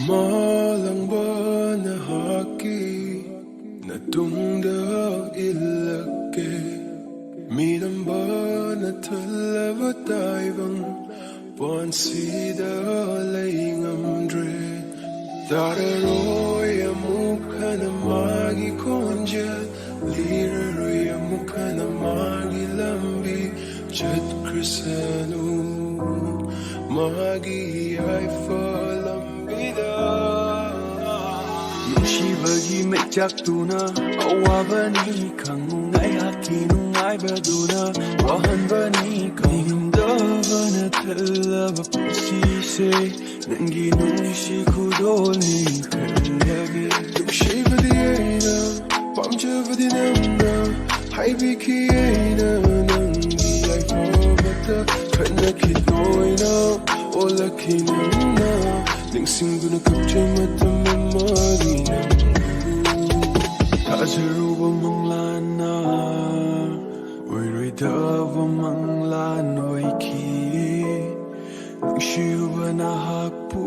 Manglangba Nahakki Natungda Elakke Minambana Thallaba Taibang Sida Leingmdre Tararoi Amuk Hnna Magi Khonjel Liraroi Amuk Hnna Magi Lambi Chtkhrasanu Magi Yaifa Lambida Nungsibagi Maichaktuna Awaabani Khngu Ngaihakki Nungaibaduna Wahnbani Ningmdabana Thallaba Pusise Nangi Nungshi Kudolni Khanyagi Nungsibagi Aina Pamchavadi Namna Haibiki Aina Nangi Yaifa Bata Hnna Kinoina Olaki Nungna Nungsibagi Kapchay Matam Magi Tajaruba Manglana Oiroidava Manglan Waiki Nungsibagi Nahakki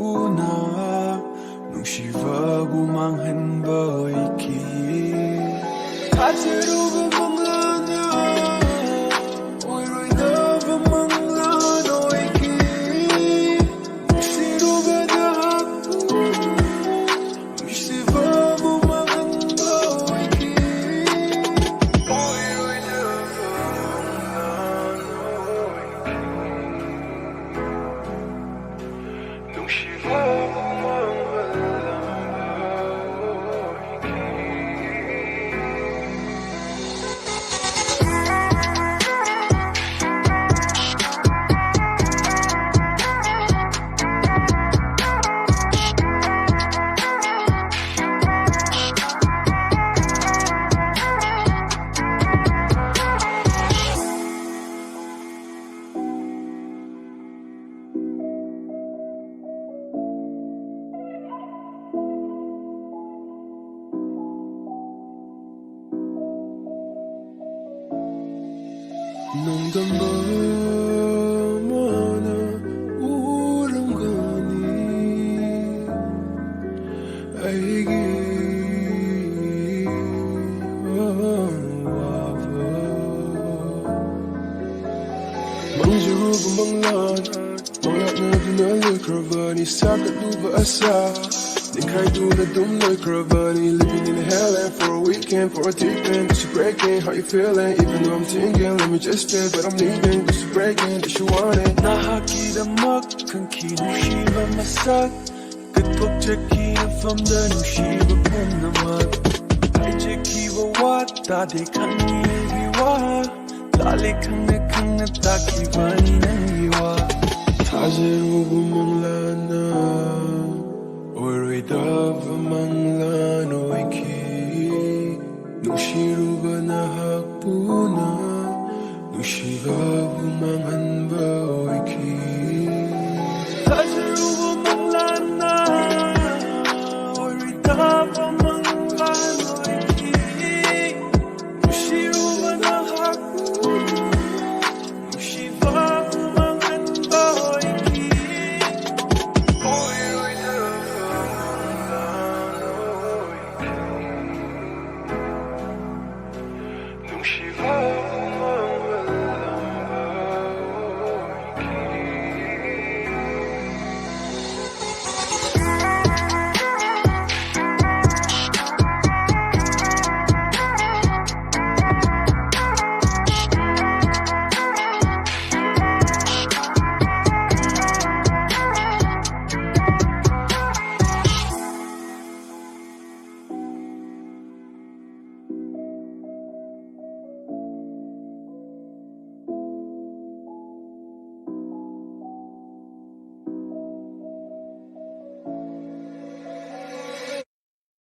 Nungsibagi Manghanba Waiki Tajaruba Manglana Oiroidava Manglan Waiki Nungsibagi Nahakki Nungsibagi Manghanba Waiki Minambana urangani aigi Manjuruba Manglan Manglangba Nahakki Sakat luba asa Ningmdabana dum Nungaibaduna living in hell and for a weekend, for a tipping, this you breaking, how you feeling? Even though I'm thinking, let me just stay, but I'm leaving, this you breaking, this you want it. Nahakki the muck, Kanki Nungshiba Masak, good book Jackie from the Nungshiba Punamak. I Jackie what, Daddy Kangi Viwa, Lali Kanga Taki Vani Nangiwa. Tajaruba Manglana